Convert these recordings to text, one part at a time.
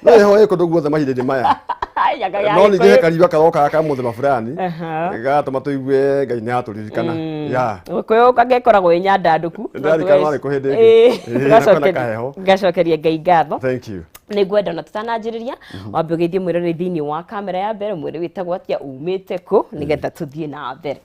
no yeho eko nduguothe mahinda maya no nige kariba karoka ka muthema fulani gatuma tuigue Ngai ni aturirikana ya koyo kagekoragwo inyandanduku ndari kuhinde ngacokeria Ngai ngatho. Thank you. Nĩ ngwenda na tutananjĩrĩria wambe ũgeithie mwĩrore thĩinĩ wa kamera ya mbere mwĩrĩ wĩtagwo atĩa umĩte kũ nĩgetha tũthiĩ na mbere.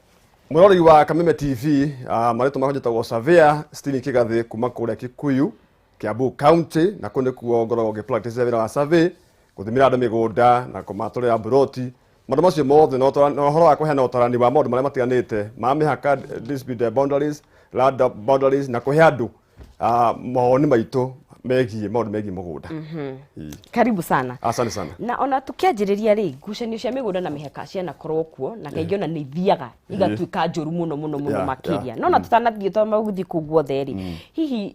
Mwĩrori wa Kameme TV marĩtwa makwa njĩtagwo Savea Stini Kĩgathĩ kuma kũrĩa Kikuyu Kiambu County na kũu nĩkuo ngoragwo ngĩ-practice wĩra wa survey gũthimĩra andũ mĩgũnda na kũmatũrĩra mburoti maũndũ macio mothe na ũhoro wa kũheana ũtarani wa maũndũ marĩa matiganĩte ma mĩhaka, dispute boundaries, land boundaries na kũhe andũ mawoni maitũ megiĩ maũndũ megiĩ mũgũnda. Karibu sana. Asante sana. Na ona tukĩanjĩrĩria rĩ ngucanio cia mĩgũnda na mĩhaka cianakorwo kuo na kaingĩ ona nĩ ithiaga igatuĩka njũru mũno makĩria no na tutanathiĩ tũmagũthiĩ kũu guothe rĩ hihi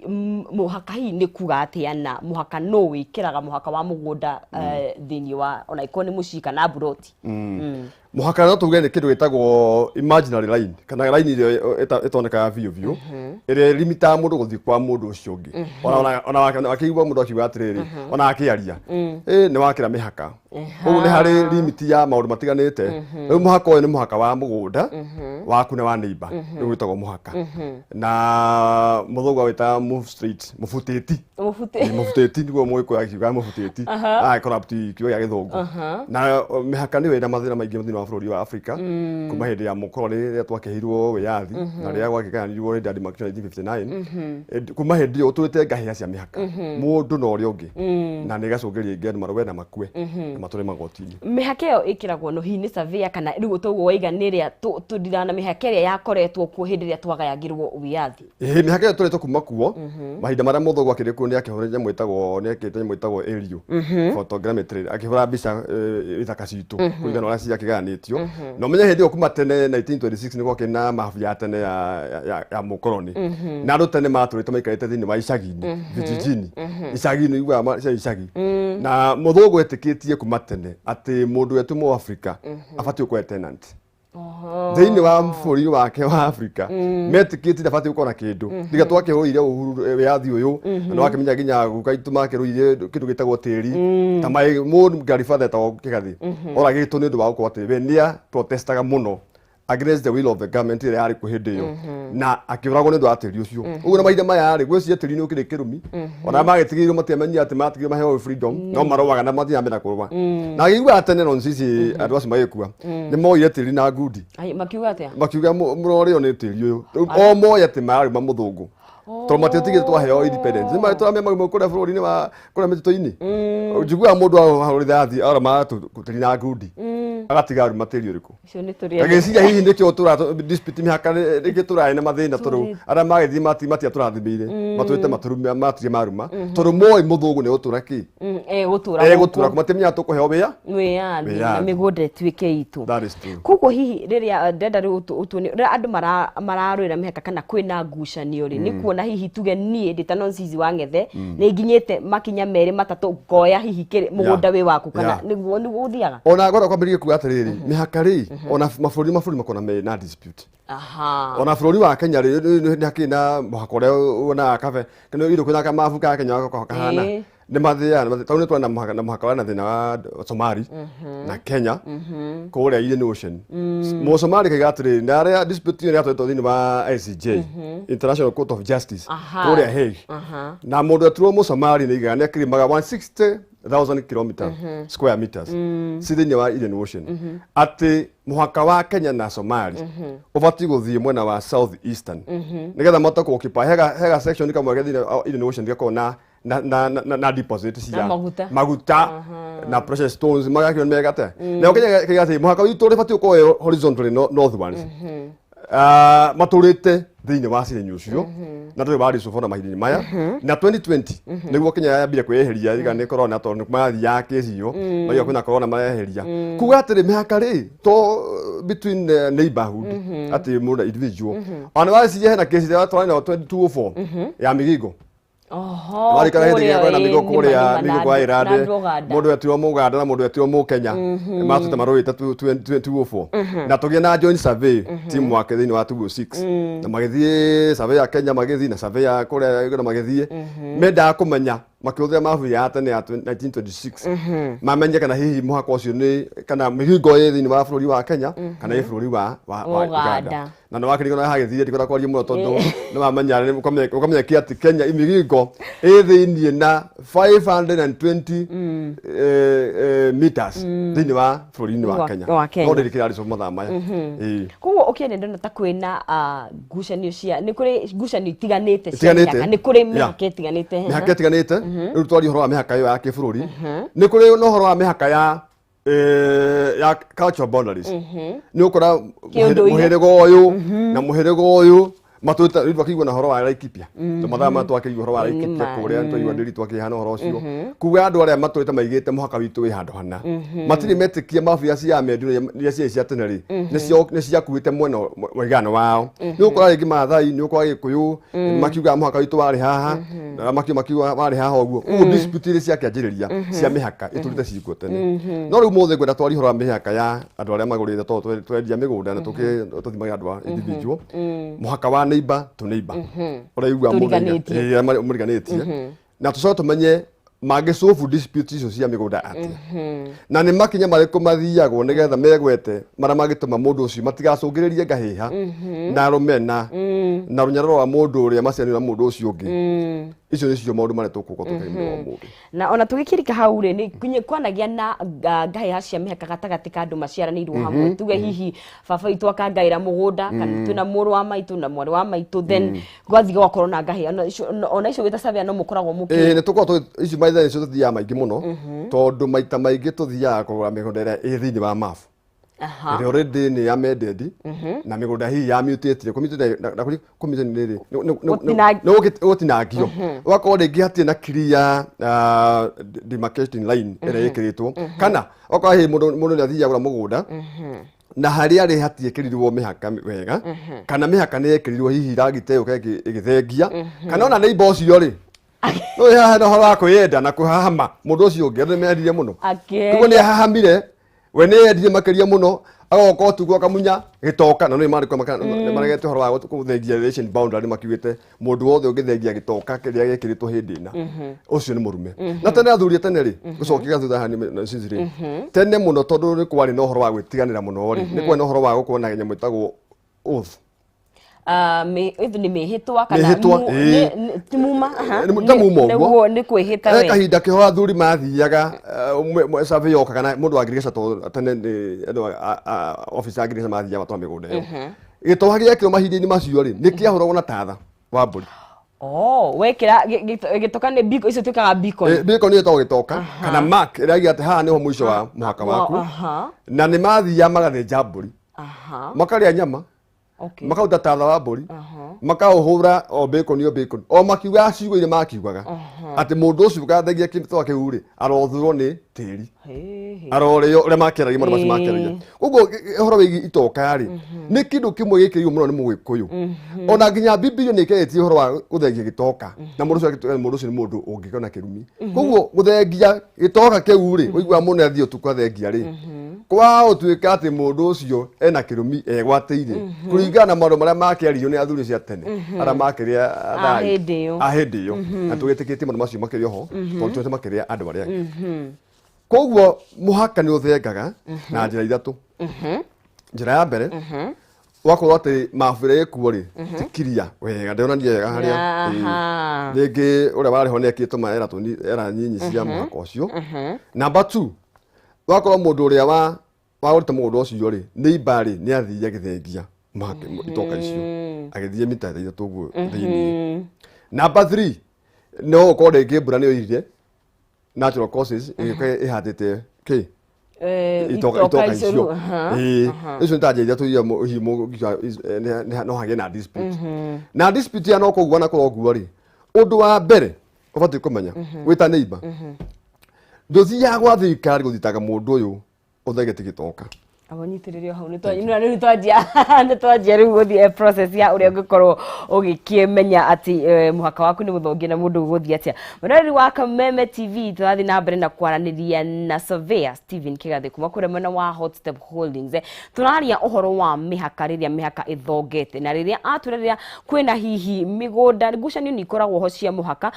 mũhaka hihi nĩ kuga atĩa na mũhaka no wĩkĩraga mũhaka wa mũgũnda thĩinĩ wa ona ikorwo nĩ mũciĩ kana mburoti. Mũhaka no tuge nĩ kĩndũ gĩtagwo imaginary line kana line ĩrĩa ĩtonekaga biũ ĩrĩa limitaga mũndũ gũthiĩ kwa mũndũ ũcio ũngĩ ona wakĩigua mũndũ akiuga atĩrĩrĩ ona akĩaria nĩ wakĩra mĩhaka ũguo nĩ harĩ limit ya maũndũ matiganĩte. Rĩu mũhaka ũyũ nĩ mũhaka wa mũgũnda waku na wa neighbor nĩguo wĩtagwo mũhaka na mũthũngũ wĩtaga mũbutĩti nĩguo mũgĩkũyũ akiuga mũbutĩti corrupt kiugo gĩa gĩthũngũ na mĩhaka nĩyo ĩna mathĩna maingĩ thĩinĩ wa bũrũri wa Africa kuma hĩndĩ ya mũkoroni rĩrĩa twakĩheirwo wĩyathi na rĩrĩa gwakĩganirwo hĩndĩ ya demarcation 1959 kuma hĩndĩ ĩyo tũrĩte ngahĩha cia mĩhaka mũndũ na ũrĩa ũngĩ na nĩ gacũngĩrĩria ingĩ andũ marũe na makue na matũre magoti-inĩ. Mĩhaka ĩyo ĩkĩragwo no hihi nĩ surveyor kana rĩu tũguo waiga nĩ ĩrĩa tũndirana mĩhaka ĩrĩa yakoretwo kuo hĩndĩ ĩrĩa twagayagĩrwo wĩyathi. Mĩhaka ĩyo tũrĩtwo kuma kuo mahinda marĩa mũthũngũ akĩrĩ kuo nĩ akĩhũrĩte nyamũ ĩtagwo aerial photogrammetry akĩhũra mbica ithaka citũ kũringana na ũrĩa ciakĩgayanĩtio na ũmenye hĩndĩ ĩyo kuma tene 1926 nĩ gwakĩrĩ na mabu ya tene ya mũkoroni na andũ tene matũrĩte maikarĩte thĩinĩ wa icagi-inĩ vijijini icagi-inĩ iguaga cia icagi na mũthũngũ etĩkĩtie kuma tene atĩ mũndũ wetũ Mũafrika abatiĩ gũkorwo tenant thĩinĩ wa bũrũri wake wa Africa metĩkĩtie ndabatiĩ gũkorwo na kĩndũ tiga twakĩhũrĩire wĩyathi ũyũ na wakĩmenya nginya guka itũ makĩrũire kĩndũ gĩtagwo tĩri ta mũndũ Ngaribatha etagwo Kĩgathĩ oragĩtwo nĩ ũndũ wa gũkorwo atĩ we nĩa protestaga mũno against the will of the government ĩrĩa yarĩ kuo hĩndĩ ĩyo na akĩũragwo nĩ ũndũ wa tĩri ũcio ũguo na mahinda maya rĩ gwĩciria tĩri nĩ ũkĩrĩ kĩrumi ona magĩtigĩrĩirwo matiamenyire atĩ matigĩrwo maheo freedom no maroaga na mathiĩ na mbere kũrũa na agĩigua tene no sisi andũ acio magĩkua nĩ moire tĩri na ngundi makiuga atĩa makiuga mũrorĩo nĩ tĩri ũyũ o moye atĩ mararima mũthũngũ tondũ matiĩtigĩre twaheo independence nĩ matũramia mauma kũrĩa bũrũri-inĩ wa kũrĩa mĩtitũ-inĩ njiguaga mũndũ ahũrĩte athi arama tĩri na ngundi agatiga aruma tĩri ũrĩkũ agĩciria hihi nĩkĩo dispute mĩhaka nĩkĩo tũraĩ na mathĩna tondũ arĩa magĩthiĩ matiatũrathimĩire matũrĩte matige maruma tondũ moĩ mũthũngũ nĩ gũtũra kĩ gũtũra matimenya tũkũheo wĩyathi na mĩgũnda ĩtuĩke itũ. Koguo hihi rĩrĩa ndenda rĩu rĩrĩa andũ mararũĩra mĩhaka kana kwĩna ngucanio rĩ nĩ kuona hihi tuge niĩ ndĩ ta Nonsizi wa Ng'ethe nĩ nginyĩte makinya merĩ matatũ ngoya hihi mũgũnda wĩ waku kana nĩguo ũthiaga ona ngora kwambĩrĩria kuga atĩrĩrĩ mĩhaka rĩ ona mabũrũri makona mena dispute ona bũrũri wa Kenya rĩ nĩ hakĩrĩ na mũhaka ũrĩa wonaga kabe kana indo kwĩna mabuku ka Kenya kahana nĩ mathĩaga tondũ nĩ twarĩ na mũhaka wa na thĩna wa Somali na Kenya kũrĩa Indian Ocean Mũsomali kaiga atĩrĩrĩ na arĩa dispute ĩyo yatwarĩtwo thĩinĩ wa ICJ International Court of Justice kũrĩa Hague na mũndũ etirwo Mũsomali nĩ aigaga nĩ akĩrĩmaga 160,000 kilometers square meters ci thĩinĩ wa Indian Ocean atĩ mũhaka wa Kenya na Somali ũbatiĩ gũthiĩ mwena wa South Eastern nĩgetha mahote kũ-occupy hega section kamwe thĩinĩ wa Indian Ocean gakorwo na deposit cia maguta na precious stones magakĩrwo nĩ megate na Kenya kaiga atĩ mũhaka witũ ũbatiĩ gũkorwo horizontally northwards matũrĩte thĩinĩ wa cirinyi ũcio na tũrĩ bari cubona mahinda maya na 2020 nĩguo Kenya yambire kwĩyeheria igana corona tondũ nĩkumathiaga kesi iyo maiga kwĩna corona mareheria kuga atĩrĩ mĩhaka rĩ to between neighborhood atĩ mũndũ individual ona wacirie hena kesi ya 2204 ya Migingo wari kana hĩndĩ ĩrĩa kwĩna Migingo kũrĩa Migingo wa Irande mũndũ etirwo Mũganda na mũndũ etirwo Mũkenya matũte marũĩte 2204 na tũgĩe na joint survey team wake thĩinĩ wa 206 na magĩthiĩ survey ya Kenya magĩthiĩ na survey ya kũrĩa Uganda magĩthiĩ mendaga kũmenya makĩhũthĩra mabu ya tene ya 1926 mamenye kana hihi mũhaka ũcio nĩ kana mĩhingo ĩ thĩinĩ wa bũrũri wa Kenya kana ĩ bũrũri wa Uganda na nĩ wakĩrĩkana hagĩthire ndikora kwaria mũno tondũ nĩ wamenya ũkamenya atĩ Kenya mĩhingo ĩ thĩinĩ na 520 meters thĩinĩ wa bũrũri-inĩ wa Kenya no rĩrĩ kĩrarĩ mathaa maya koguo ũkĩenda ndona ta kwĩna ngucanio cia nĩ kũrĩ ngucanio itiganĩte cia mĩhaka nĩ kũrĩ mĩhaka ĩtiganĩte rĩu twaria ũhoro wa mĩhaka ĩyo ya kĩbũrũri nĩ kũrĩ na ũhoro wa mĩhaka ya cultural boundaries nĩ ũkora mũhĩrĩga ũyũ na mũhĩrĩga ũyũ matũta rĩu twakĩigua na horo wa Laikipia mathaa ma twakĩigua horo wa Laikipia kũrĩa twaigua ndĩri twakĩhana horo ũcio kuga andũ arĩa matũrĩte maigĩte mũhaka witũ wĩ handũ hana matirĩ metĩkia mabia cia mendu iria ciĩ cia tene rĩ nĩ ciakuĩte mwena mũigano wao nĩ ũkora rĩngĩ Maathai nĩ ũkora Gĩkũyũ makiuga mũhaka witũ warĩ haha na makiuga warĩ haha ũguo ũguo dispute iria ciakĩanjĩrĩria cia mĩhaka ĩtũrĩte ciĩkuo tene no rĩu mũthĩ ngwenda twarie horo wa mĩhaka ya andũ arĩa magũrĩte tondũ twendia mĩgũnda na tũthimaga andũ a individual mũhaka wa neighbor to neighbor ũraigua mũriganĩtie na tũcoke tũmenye mangĩsolve dispute icio cia mĩgũnda atĩa na nĩ makinya marĩkũ mathiagwo nĩgetha megwete marĩa mangĩtũma mũndũ ũcio matigacũngĩrĩrie ngahĩha na rũmena na rũnyaro rwa mũndũ ũrĩa maciaranĩirwo na mũndũ ũcio ũngĩ icio nĩcio maũndũ marĩa tũkũkorwo tũkĩrĩmĩrwo mũndũ na ona tũgĩkĩrĩka hau rĩ nĩ kwanagia na ngahĩha cia mĩhaka gatagatĩ ka andũ maciaranĩirwo hamwe tuge hihi baba witũ akangaĩra mũgũnda kana twĩna mũrũ wa maitũ na mwarĩ wa maitũ then gwathiĩ gwakorwo na ngahĩha ona icio wĩta savia no mũkoragwo mũkĩ nĩ tũkoragwo icio maitha icio tũthiaga maingĩ mũno tondũ maita maingĩ tũthiaga kũgũra mĩgũnda ĩrĩa ĩ thĩinĩ wa mabu ĩrĩa already nĩ amended na mĩgũnda hihi ya mutĩtire gũtinangio ũgakorwo rĩngĩ hatirĩ na clear demarcation line ĩrĩa ĩkĩrĩtwo kana okorwo hihi mũndũ nĩ athiaga agũra mũgũnda na harĩa arĩ hatiĩkĩrirwo mĩhaka wega kana mĩhaka nĩ yekĩrirwo hihi ragita ĩyo ĩgĩthengia kana ona neighbor ũcio rĩ no haha no horo wa kwĩyenda na kũhahama mũndũ ũcio ũngĩ nĩ mendirie mũno koguo nĩ ahahamire we nĩ yendirie makĩria mũno agoka ũtukũ akamunya gĩtoka na nĩ maregete horo wa gũthengia relation boundary makiugĩte mũndũ wothe ũngĩthengia gĩtoka kĩrĩa gĩkĩrĩtwo hĩndĩ ĩna ũcio nĩ mũrume na tene athuri tene rĩ gũcokia thutha hani cinziri tene mũno tondũ nĩ kwarĩ na ũhoro wa gwĩtiganĩra mũno rĩ nĩ kwarĩ na ũhoro wa gũkorwo na nyamũ ĩtagwo oath nĩ mĩhĩtwa kana timuma nĩ kwĩhĩta we kahinda kĩho athuri mathiaga survey yoka kana mũndũ angĩrĩca to tene andũ officer angĩrĩca mathiaga matwara mĩgũnda ĩyo gĩtoha gĩekĩrwo mahinda-inĩ macio rĩ nĩ kĩahũragwo na tatha wa mbũri wekĩra gĩtoka nĩ biko icio twĩkaga beacon beacon nĩ ĩtagwo gĩtoka kana mark ĩrĩa ĩgiga atĩ haha nĩho mũico wa mũhaka waku na nĩ mathiaga magathĩnja mbũri makarĩa nyama makauta tatha wa mbũri makaũhũra o bacon o makiuga ciugo iria makiugaga atĩ mũndũ ũcio ũgathengia gĩtoka kĩu rĩ arothũrwo nĩ tĩri arorĩo ũrĩa makĩaragia maũndũ macio makĩaragia ũguo ũhoro wĩgiĩ itoka rĩ nĩ kĩndũ kĩmwe gĩkĩrĩirwo mũno nĩ mũgĩkũyũ ona nginya Bibilia nĩ ĩkĩrĩtie ũhoro wa gũthengia gĩtoka na mũndũ ũcio nĩ mũndũ ũngĩgĩa na kĩrumi koguo gũthengia gĩtoka kĩu rĩ ũiguaga mũndũ athiĩ ũtukũ athengia rĩ kwa ũtuĩka atĩ mũndũ ũcio ena kĩrumi egwatĩire kũringana na maũndũ marĩa makĩaririo nĩ athuri cia tene arĩa makĩrĩa ahĩndĩ ĩyo na tũgĩtĩkĩtie maũndũ macio makĩrĩ oho tondũ tuote makĩrĩa andũ arĩa angĩ koguo mũhaka nĩ ũthengaga na njĩra ithatũ njĩra ya mbere wakorwo atĩ mabu ĩrĩa ĩkuo rĩ tikiria wega ndĩonania wega harĩa rĩngĩ ũrĩa warĩ ho nĩ ekĩtũma era nyinyi cia mũhaka ũcio number 2 wakorwo mũndũ ũrĩa wagũrĩte mũgũnda ũcio rĩ neighbor rĩ nĩ athiĩ agĩthengia itoka icio agĩthiĩ mita ithatũ ũguo thĩinĩ number 3 no ũkorwo rĩngĩ mbura nĩ yoirire natural causes ĩhandĩte kĩ itoka icio icio nĩ ta njĩra iria tũiga no hagĩe na dispute na dispute ya no kũgua na kũrogua rĩ ũndũ wa mbere ũbatiĩ kũmenya wĩta neighbor ndũthiaga gwa thirikari gũthitaga mũndũ ũyũ ũthengete gĩtoka abanyitiririo hau nä twajia rä u gå thiä process ya å rä a å ngä korwo å gä kä menya atä må haka waku nä gå thongie na må ndå gå thiä atä mwerori wa Kameme TV tårathiä na mbere na kwaranä ria na Surveyor Stephen Kigathĩ kuma kå rä mwena wa Hot Step Holdings tå raria å horo wa mä haka rä rä a mä haka ä thongete na rä rä a atwä rä kwä na hihi mä gå nda ngucanio nä ikoragwo ho cia må haka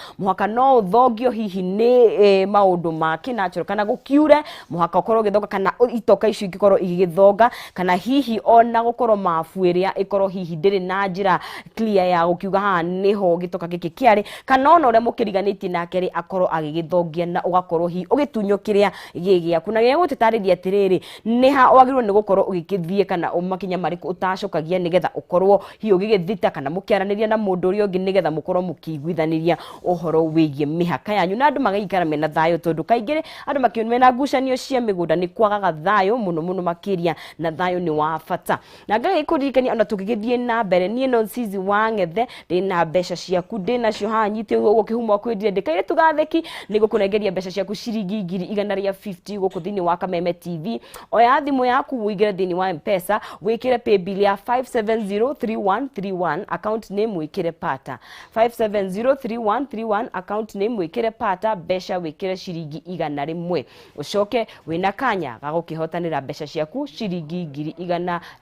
no å thongio hihi nä maå ndå ma kä natural kana gå kiure må haka å korwo å gä thonga kana itoka icio ingä korwo igĩthonga kana hihi ona gukorwo mabu iria ikorwo hihi ndiri na njira clear ya gukiuga haha niho gitoka giki kiari kana ona uria mukiriganitie nake ri akorwo agigithongia na ugakorwo hihi ugitunyo kiria gigiaku na gigutitariria atiriri niha wagirwo ni gukorwo ugikithie kana umakinya mariku utacokagia nigetha ukorwo hihi ugigithita kana mukiaraniria na mundu uri ungi nigetha mukorwo mukiguithaniria uhoro wigie mihaka yanyu na andu magaikara mena thayo tondu kaingire andu makiumena ngucanio cia migunda ni kwagaga thayo muno makiria na thayo ni wa bata na ngagikuririkania ona tugigithie na mbere nie no Nsizi wa Ngethe ndina mbeca ciaku ndina cio haha nyite uguo kihuma kwendire ndikaire tugatheki nigo kunengeria mbeca ciaku ciringi 150 guku thini wa Kameme TV oya thimu yaku uigire thini wa M-Pesa wikire pay bill ya 5703131 account name wikire pata 5703131 account name wikire pata mbeca wikire ciringi 100 ucoke wina kanya gagukihotanira mbeca ciaku ciringi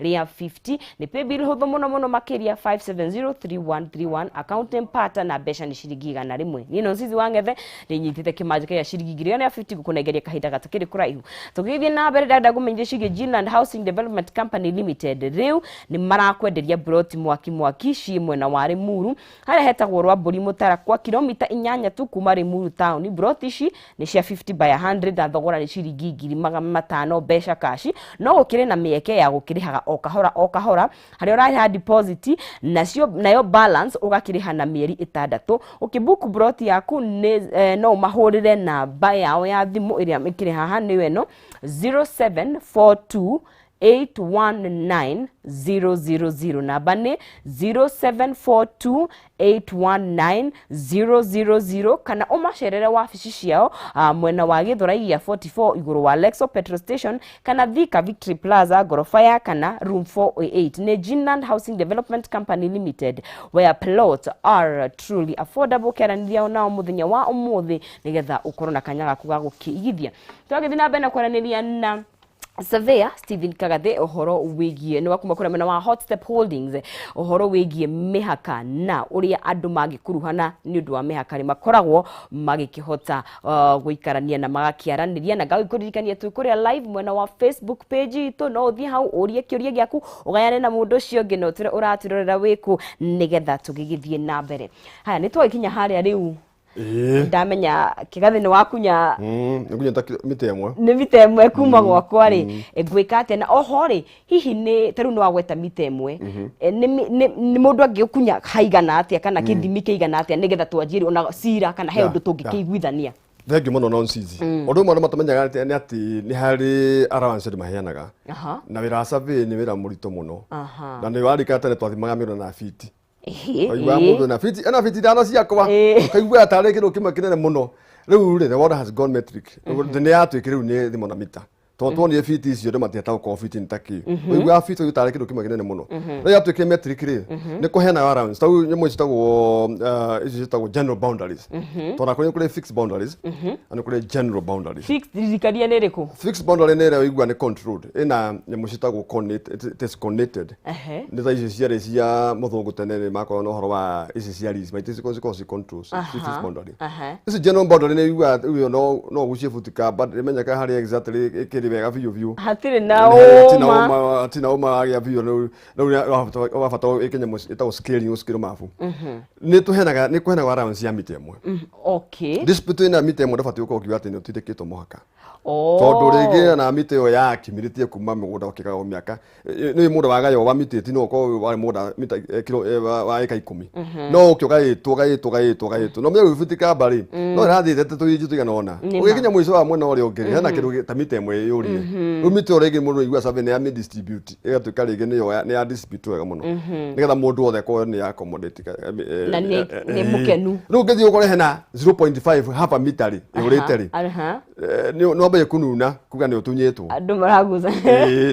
150 ni pay bill hutho muno makiria 5703131 account name pata na mbeca ni ciringi 100 ni no Nsizi wa Ngethe ndinyitite kimanje ya ciringi 150 gukunengeria kahinda gatakiri kuraihu tugithie na mbere ndanda gumenyithia ciige Ginland Housing Development Company Limited riu ni marakwenderia broti mwaki ci mwena wa Limuru haria hetagwo rwa Mburi Mutara kwa kilomita 8 tu kuma Limuru town broti ci ni cia 50 by 100 thogora ni ciringi 500 mbeca kashi no gukire na mieke ya gukirihaga o kahora haria uraha deposit nayo balance ugakiriha na mieri 6 ukibuku broti yaku no mahurire na yao ya thimu iria mikire haha ni weno 0742 819000 namba ni 0742819000 kana umacerere wabici ciao mwena wa Githũrai ya 44 iguru wa Lexo petrol station kana Thika Victory Plaza gorofa ya kana room 408 ni Ginland Housing Development Company Limited where plots are truly affordable keraniria nao muthenya wa umuthi nigetha ukorwo na kanya gaku ga gukigithia twagithina na mbere na kwaraniria na Surveyor Stephen Kigathĩ uhoro wigie ni wakuma kura mena wa Hot Step Holdings uhoro wigie mihaka na uria andu magikuruhana ni undu wa mihaka ri makoragwo magikihota guikarania na magakiaraniria na gagikuririkania tu kuria live mwena wa Facebook page itu no uthie hau urie kiuria giaku ugayane na mundu ucio ngi no tire uratirorera wiku nigetha tugigithie na mbere haya ni twakinya haria riu ndamenya Kigathĩ ni wakunya ngunya ta mite imwe ni mite imwe kuma gwakwa ri ngwika atia na oho ri hihi ni taru no wagweta mite imwe ni mundu angikunya haigana atia kana kithimi kiigana atia nigetha twanjiri ona cira kana he undu tungikiguithania thengi muno no Nsizi undu mwe matamenyaga ni ati ni hari allowance maheanaga na wira survey ni wira murito muno na ni warikata ni twathimaga miro na fiti Oiwa mundu na fiti ana fiti dano ciakwa kaigua atare kindu kimwe kinene muno riu the water has gone metric ne atwikire riu ni thimo na mita tondu ni fiti icio ndema tiata ko fiti ntaki oiwa fiti utare kindu kimwe kinene muno riu atwikire metric ri ni kuhena around tau nyemo citagwo icio citagwo general boundaries tondu kuri fixed boundaries ani kuri general boundaries fixed ririkaria ni riku fixed boundary ni ria oigwa ni controlled ina nyemo citagwo connected ni tha icio ciare cia muthungu tene ni makoro no horo wa icio cia lease maite ciko controls fixed boundary icio general boundary ni oigwa no gucie futika but menyaka hari exactly wega biu hatire na tina uma ya biu no wa fata ikenya itago scale mafu ni tuhenaga ni kuhenaga allowance ya mite imwe okay dispute na mite imwe ndafati uko kiwa ati ni utiteketwo muhaka tondu rigi na mite yo ya kimiritie kuma mugunda ukikaga o miaka ni mundu wagayo wa mite tino ko wa mundu mita kilo wa eka 10 no ukioga no mwe bitika bari no rathi tete tuyiji tuigana ona ugikinya mwiso wa mwena uri ungiri hena kindu ta mite imwe rie umite orege mundu igua survey ne ya mid distribute igatuika rege ne ya distribute wega muno nigetha mundu othe ko ne ya accommodate na ni mukenu no ngethi ukore hena 0.5 half a meter igurite ri no ambe kununa kuga ni utunyetwo andu maraguza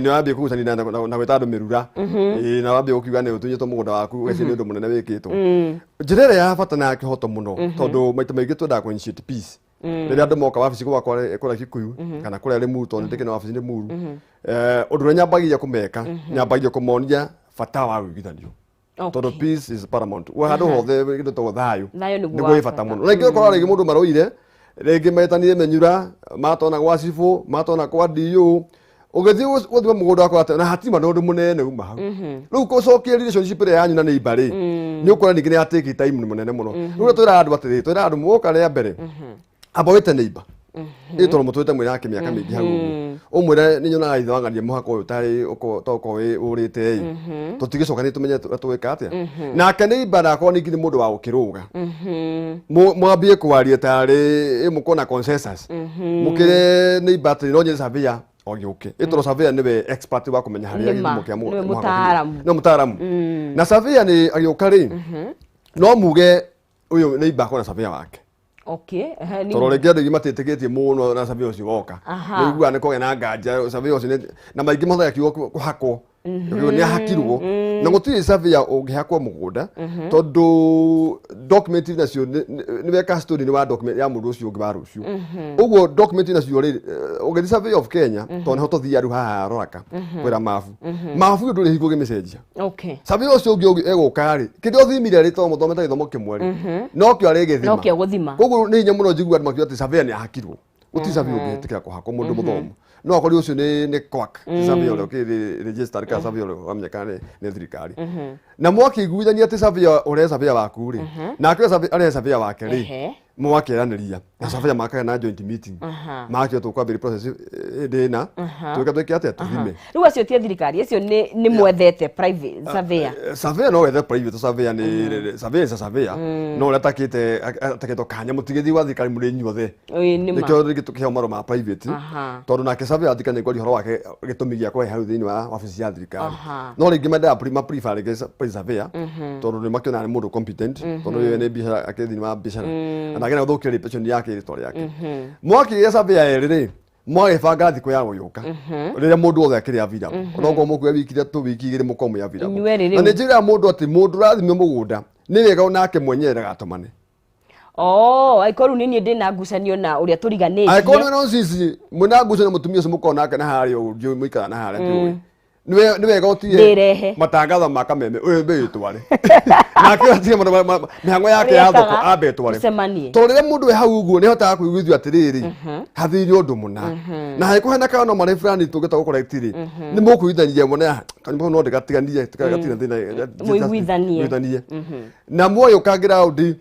ni ambe kugucani na gweta andu mirura na ambe ukiuga ni utunyetwo mugunda waku weci ni undu munene wikitwo njirere ya bata na kihoto muno tondu maita maingi twenda ku initiate peace rĩrĩa andũ moka wabici gwakwa kũrĩa Kikuyu kana kũrĩa Limuru tondũ ndĩkĩ na wabici Limuru ũndũ ũrĩa nyambagia kũmeka nyambagia kũmonia bata wa wĩigithanio tondũ peace is paramount handũ hothe kĩndũ ta thayũ nĩguo bata mũno na ingĩ ũkora rĩngĩ mũndũ marũire rĩngĩ metanire menyura matona gwa cibũ matona kwa DO ũgĩthiĩ gũthima mũgũnda wakwa atĩ na hatima na ũndũ mũnene uma hau rĩu gũcokia relationship ĩrĩa yanyu na neighbor rĩ nĩ ũkora ningĩ nĩ ya take time mũnene mũno rĩu twĩra andũ atĩrĩ twĩra andũ mũgoka rĩa mbere amba wĩte neighbor ĩtoro mũtwĩte mwĩra yake mĩaka mĩingĩ hau ũmwĩre nĩ nyonaga ithe wangania mũhaka ũyũ tarĩ ũkorwo ũrĩte tũtigĩcokanĩrie tũmenye twĩka atĩa nake neighbor ndakorwo ningĩ nĩ mũndũ wa gũkĩrũga mwambie kwaria tarĩ mũkona consensus mũkĩre neighbor atĩ no nyende surveyor ogĩũke ĩtoro surveyor nĩwe expert wa kũmenya harĩa gĩthimo kĩa mũhaka mũtaaramu na surveyor nĩ agĩũka rĩ no muge ũyũ neighbor akorwo na surveyor wake toro rĩngĩ andũ matĩtĩkĩtie mũno na surveyor ũcio woka nĩiguaga nĩ kũgĩa na nganja surveyor ũcio na maingĩ mahũthagĩra kiugo kũhakwo nĩ ahakirwo na gũtirĩ surveyor ũngĩhakwo mũgũnda tondũ document nacio nĩ weka story nĩ wa document ya mũndũ ũcio ũngĩ wa rũciũ ũguo document nacio rĩ ũgĩthiĩ survey of Kenya tondũ nĩho tũthiĩ andũ haha roraka kwĩra mabu ndũrĩ higwo gĩmĩcenjia surveyor ũcio ũngĩ egũka rĩ kĩndĩ ũthimire rĩ tondũ mũthomete gĩthomo kĩmwe rĩ no kĩo arĩgĩthima koguo nĩ hinya mũno njiguaga andũ makiuga atĩ surveyor nĩ ahakirwo gũtirĩ surveyor ũngĩhĩtĩkĩra kũhakwo mũndũ mũthomu no akori ũcio nĩ quack surveyor ũrĩa registered ka surveyor wamenyeka nĩ thirikari na mwakĩiguithania atĩ surveyor ũrĩa surveyor waku rĩ nake arĩa surveyor wake rĩ mwakĩranĩria na surveyor makaga na joint meeting makĩo tũkwambĩrĩria process ndĩna twĩke atĩa tũthime rĩu acio ti thirikari acio nĩ mwethete private surveyor no wethe private surveyor nĩ surveyor no ũrĩa atakĩtwo kanya mũtigĩthiĩ gwa thirikari mũrĩ inyuothe nĩkĩo rĩngĩ tũkĩheo marũa ma private tondũ nake surveyor athikania ngori ũhoro wake gĩtũmi gĩakwa hau thĩinĩ wa wabici ya thirikari no rĩngĩ mendaga prefer rĩngĩ surveyor tondũ nĩ makĩona nĩ mũndũ competent tondũ yeye nĩ biacara akĩthini wa biacara anagena gũthũkia reputation yake rĩtwa rĩake mwakĩgĩa surveyor erĩ rĩ mwagĩbanga thikũ ya gũgĩũka rĩrĩa mũndũ wothe akĩrĩ available onokorwo mũkuoya wiki ithatũ wiki igĩrĩ mũkorwo mwĩ available na nĩ njĩra mũndũ atĩ mũndũ ũrathimio mũgũnda nĩ wega onake mwenyewe ndagatũmane aikorwo nĩ niĩ ndĩna ngucanio na ũrĩa tũriganĩtie aikorwo no sisi mwĩna ngucanio mũtumia ũcio mũkorwo nake na harĩa ũngiũ mũikara na harĩa ndiũĩ nĩ wega ũtige matangatho ma kameme ũyũ mbĩ tware nake atige mĩhango yake ya thoko ambe tware tondũ rĩrĩa mũndũ wĩ hau ũguo nĩ hotaga kũiguithio atĩrĩrĩ hathĩire ũndũ mũna na haikuo hena kana no marĩ fulani tũngĩta gũkorect rĩ nĩ mũkũiguithania mone kanyũmba no ndĩgatiganie mũiguithanie na muoyũka ground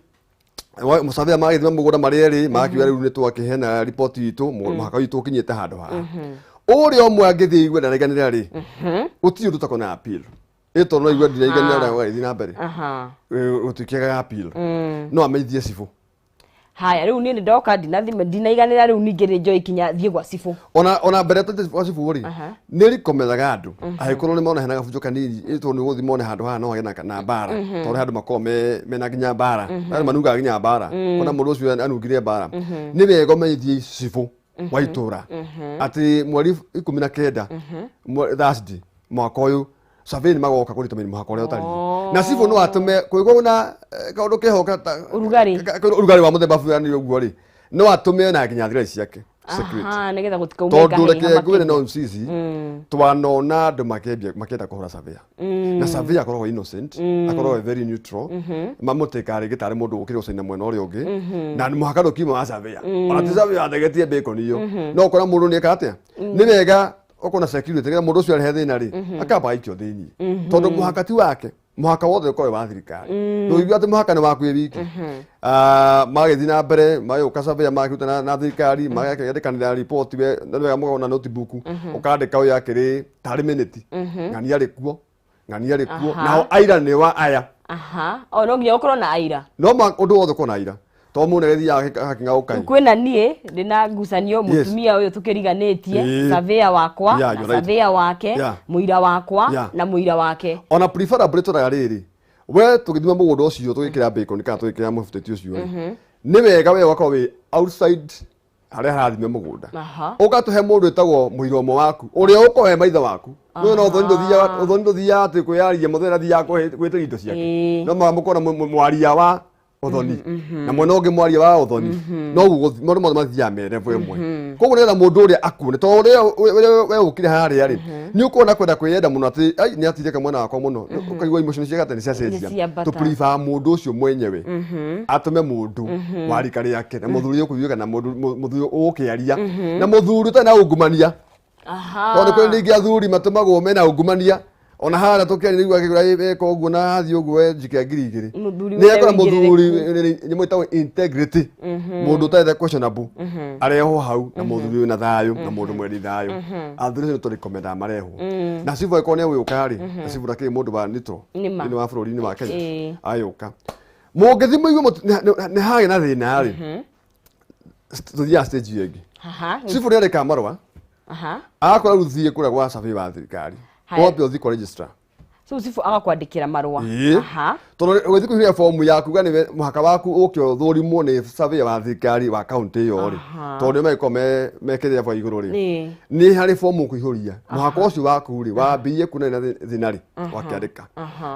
mũcabĩra magĩthima mũgũnda marĩ erĩ makiuga rĩu nĩ twakĩhena report itũ mũhaka witũ ũkinyĩte handũ haha ũrĩa ũmwe angĩthiĩ igwe ndariganĩra rĩ gũtirĩ ũndũ takona appeal ĩtondũ no igwe ndiriganĩra ũrĩa gũgĩthiĩ na mbere gũtuĩkaga appeal no ameithie cibũ haya rĩu niĩ ndoka ndinaiganĩra rĩu ningĩ nĩ njoĩ kinya thiĩ gwa cibũ ona mbere tete gwa cibũ rĩ nĩ rikomenyaga andũ angĩkorwo nĩ mona hena gabunjũ kanini ĩtondũ nĩ gũthiĩ mone handũ haha no hagĩe na mbara tondũ handũ makorwo mena nginya mbara andũ manugaga nginya mbara ona mũndũ ũcio anungire mbara nĩ wega ũmenyithie cibũ wa itũra atĩ mweri 19 Thursday mwaka ũyũ survey nĩ magoka kũrĩtũmĩra mũhaka ũrĩa ũtariĩ na cibũ no atũme kwĩgwo na kaũndũ kehoka ũrugarĩ wa mũthemba fulani ũguo rĩ no atũme na nginya thigari ciake nĩgetha gũtikaume tondũ reke ngwĩre no sisi twanona andũ makĩenda kũhũra surveyor na surveyor akoragwo innocent akoragwo very neutral mamũtĩkaga rĩngĩ tarĩ mũndũ ũkĩrĩ gũcaina mwena ũrĩa ũngĩ na mũhaka ndũkiuma wa surveyor ona ti surveyor athegetie bacon iyo no ũkora mũndũ nĩeka atĩa nĩ wega ũkorwo na security nĩgetha mũndũ ũcio arehe thĩna rĩ akamba aikio thĩinĩ tondũ mũhaka ti wake mũhaka wothe ũkorwo wa thirikari ndũigua atĩ mũhaka nĩ waku wĩ wiki magĩthiĩ na mbere magĩũka surveyor makĩruta na thirikari magakĩandĩkanĩra report we nĩ wega mũkorwo na notebook ũkandĩka ũyũ akĩrĩ tarĩ minute ng'ania rĩ kuo nao aira nĩ wa aya no nginya ũkorwo na aira no ũndũ wothe ũkorwo na aira to mu ne thia hakinga ukai kwina nie ndina ngucanio mutumia uyu tukiriganitie surveyor wakwa na surveyor wake muira wakwa na muira wake ona preferable to riri we tugithima mugundo ucio tugikira bacon kana tugikira mufuteti ucio ni wega we wakwa we outside haria harathime mugunda ukatuhe mundu etagwo muiromo waku uria ukohe maitha waku no thoni thia ati kuyaria muthera thia gwitira indo ciake no mamukona mwaria wa uthoni na mwena ungi mwaria wa uthoni no mundu mothe mathia mere vo imwe koguo nira mundu uria akune to uria we ukire haria ri ni ukona kwenda kwiyenda muno ati ai ni atireka mwena wakwa muno ukaigua emotions ciake ni ciacenjia to prefer mundu ucio mwenyewe atume mundu warika riake na muthuri ukuyuka na muthuri ukiaria na muthuri tana ungumania tondå kwä rä ngä athuri matåmagwo mena ungumania ona hara tå kä rä akigå eka å guo na thiä å guo njike ngiri igä rä nä ekora må thuri nä mwä tagwo integrity må ndå å questionable arehwo hau na må thuri wä na thayå na må ndå mwendi thayå athuri nä tå rä komendaga marehwo na cibu angä korwo nä agå ka rä na cibu ndakä må ndå wanitwo thä wa bå rå ri-inä wa Kenya agä ka må ngä thimå igua nä hagä na thä na rä tå thiaga stage ä ngä cibu nä areka marwa akora rä u thiä kå rä a gwa survey wa thirikari wambe å thiä kwa registrar so cibu agakwandikira marua tondå gå thiä kå hiria fomu yaku ga nä muhaka waku å kä o thå rimwo nä survey wa thirikari wa kauntä ä yo rä tondå nä magä mekä rä ra igå rå rä nä harä fomu å kå ihå ria muhaka å cio waku rä wambie kunene na thä na rä wakä andä ka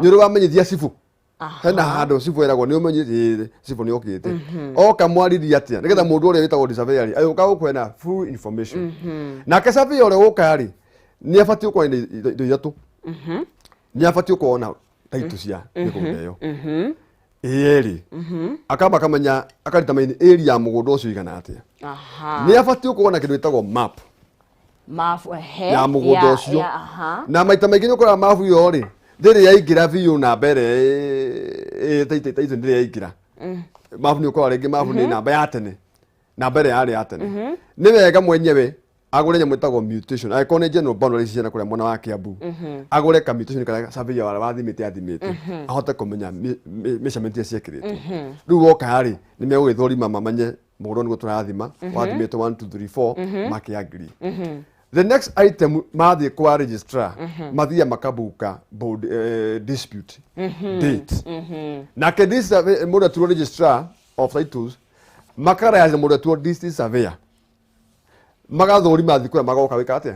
nä å rä wamenyithia cibu hena handå cibu eragwo nä å menye cibu nä å kä te oka mwaririe atä nä getha må ndå å rä a wä tagwo surveyor rä agä å ka gå kwena full information nake surveyor å rä a gå ka rä nä abatiä å korwo indo ithatå nä abatiä å korwo na taitå cia mä gå nda ä yo ä akamba akamenya akarita maini area ya må gå nda å cio igana atä nä abatiä å korwo na kä ndå ä tagwo map ya må gå nda å cio na maita maingä nä å koraga mabu ä yo rä ndä rä yaingä ra biå na mbere taitå ndä rä yaingä ra mabu nä å korwo rä ngä mabu nä namba ya tene na mbere yarä ya tene nä wega mwenyewe agå re nyamå ätagwo mutation agä korwo nä general boundaries ciana kå rä a mwena wa Kiambu agå re ka mutation kana surveyor wa wathimä te athimä te ahote kå menya measurement iria ciäkä rä te rä u woka rä nä megå gä thorima mamenye må gå nä gå tå rathima wathimä te 1 2 3 4 makä agree the next item mathiä kwa registrar mathiä makabuka dispute date nake må ndå atuo registrar of titles makaraya må ndå atuo district surveyor magathorima thikå magoka wä ka atä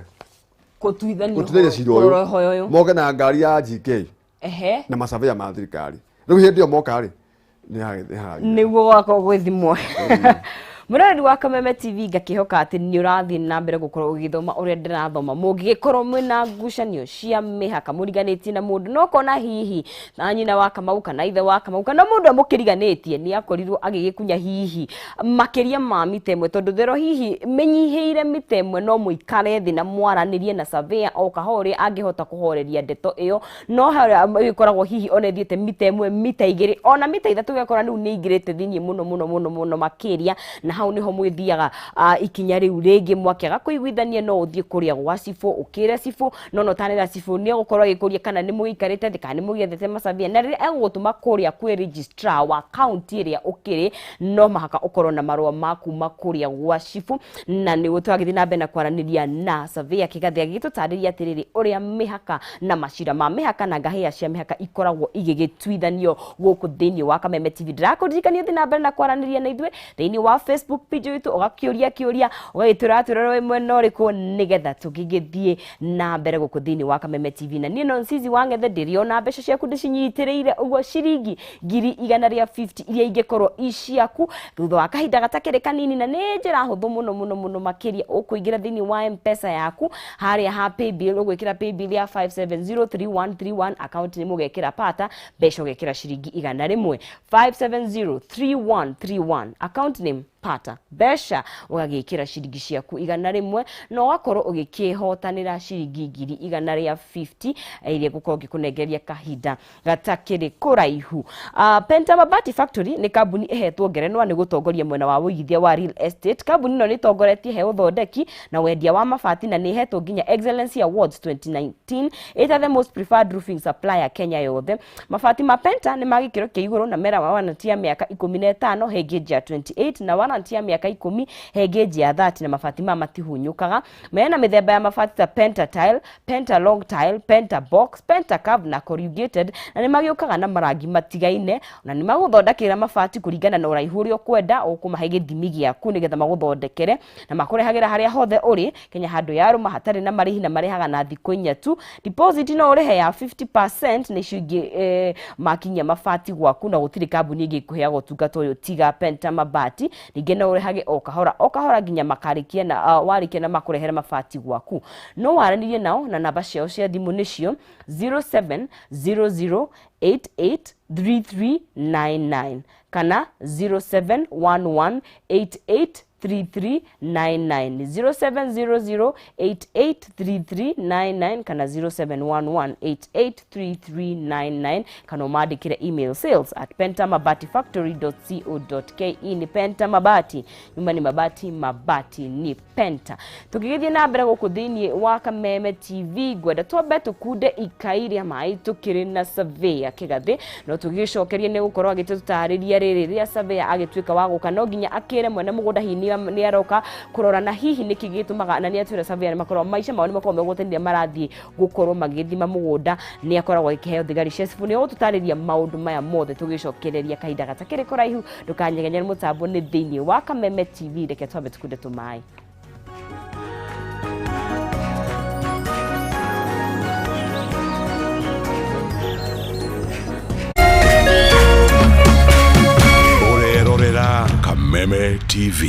kutuithania cira å yå moke na ngari ya GK na masurveyor ma thirikari rä u hä ndä ä yo moka rä nä guo gwakorwo gwä thimwo Murari wa Kameme TV ngakihoka ati ni urathi na mbere gukorwo ugithoma uria ndirathoma mungigikorwo mwina ngucanio cia mihaka muriganitie na mundu no kona hihi na nyina wa Kamau kana ithe wa Kamau kana mundu amukiriganitie ni akorirwo agigikunya hihi makiria ma mitemwe tondu thero hihi menyiheire mitemwe no muikare thi na mwaranirie na surveyor o kahori angihota kuhoreria ndeto iyo no ikoragwo hihi onethiete mitemwe mita igiri ona mita ithatu gakora riu ni igirite thinie muno makiria na hau niho mwithiaga ikinya riu ringi mwakiaga kuiguithania no uthie kuria gwa cifu ukire cifu no tanira cifu ni gukorwo agikuria kana ni muikarite thika ni mugiethete macabia na riri egutuma kuria kwi registrar wa county ria ukiri no mahaka ukorwo na marua maku makuria gwa cifu na ni gutwagithi na mbere na kwaraniria na surveyor kigathi agitutariria atiriri uria mihaka na macira ma mihaka na ngahia cia mihaka ikoragwo igigitwithanio guku thiini wa Kameme TV ndirakuririkania thi na mbere na kwaraniria na ithwe thiini wa Facebook page yitu ugakiuria ugagitura turero mwena uriku nigetha tugigithie na mbere guku thiini wa Kameme TV na nie Nonsizi Wangethe ndiriona mbeca ciaku ndicinyitiriire uguo ciringi 150 iria ingikorwo iciaku thutha wa kahinda gatakiri kanini na ni njira huthu muno makiria ukuingira thiini wa M-Pesa yaku haria ha paybill ugwikira paybill ya 5703131 account ni mugekira pata mbeca ugekira ciringi 100 5703131 account name ũgĩpata mbeca ũgagĩkĩra ciringi ciaku 100 na ũgakorwo ũgĩkĩhotanĩra ciringi 150 iria gũkorwo ngĩkũnengeria kahinda gatakĩrĩ kũraihu. Penta Mabati Factory nĩ kambuni ĩhetwo ngerenwa nĩ gũtongoria mwena wa ũigithia wa real estate. Kambuni ĩno nĩ ĩtongoretie he ũthondeki na wendia wa mabati na nĩ ĩhetwo nginya Excellency Awards 2019 ĩta the most preferred roofing supplier Kenya yothe. Mabati ma Penta nĩ magĩkĩro kĩa igũrũ na mera warranty ya mĩaka 15 he gauge ya 28 na warranty ya mĩaka 10 he gauge ya 30 na mabati ma matihunyũkaga. Mena mĩthemba ya mabati ta Penta Tile, Penta Long Tile, Penta Box, Penta Curve na Corrugated na nĩ magĩũkaga na marangi matigaine na nĩ magũthondekera mabati kũringana na ũraihu ũrĩa ũkwenda ũkũmahe gĩthimi gĩaku nĩgetha magũthondekere na makũrehagĩra harĩa hothe ũrĩ Kenya handũ ya rũma hatarĩ na marĩhi na marehaga na thikũ 4 tu. Deposit no ũrĩhe ya 50% nĩ ciũngĩ makinya mabati gwaku na gũtirĩ kambuni ĩngĩ ĩkũheaga ũtungata ũyũ tiga Penta Mabati. Ningĩ no ũrĩhage o kahora nginya makarĩkia na warĩkia na makũrehere mabati gwaku. No waranĩrie nao na namba ciao cia thimũ nĩcio 0700883399 kana 0711883399 0700883399 kana 0711883399 kana umaandĩkĩre email sales@pentamabati-factory.co.ke. Ni Penta Mabati, nyuma ni mabati ni Penta. Tũkĩgĩthiĩ na mbere gũkũ thĩinĩ wa Kameme TV, ngwenda twambe tũkunde ikairia mai tũkĩrĩ na surveyor Kĩgathĩ no tũgĩcokerie nĩ gũkorwo agĩtũtarĩria rĩrĩ rĩa surveyor agĩtuĩka wa gũka no nginya akĩre mwene mũgũnda hihi nĩ aroka kũrora na hihi nĩkĩ gĩtũmaga na nĩ atwĩra surveyor nĩ makorwo maica mao nĩ makorwo megũteithia marathiĩ gũkorwo magĩthima mũgũnda nĩ akoragwo agĩkĩheo thigari cia cibu nĩ gũtũtarĩria maũndũ maya mothe tũgĩcokereria kahinda gatakĩrĩ kũraihu. Ndũkanyegenya nĩ mũtambo nĩ thĩinĩ wa Kameme TV. Reke twambe tũkunde tũmaĩ. Orerorera Kameme TV.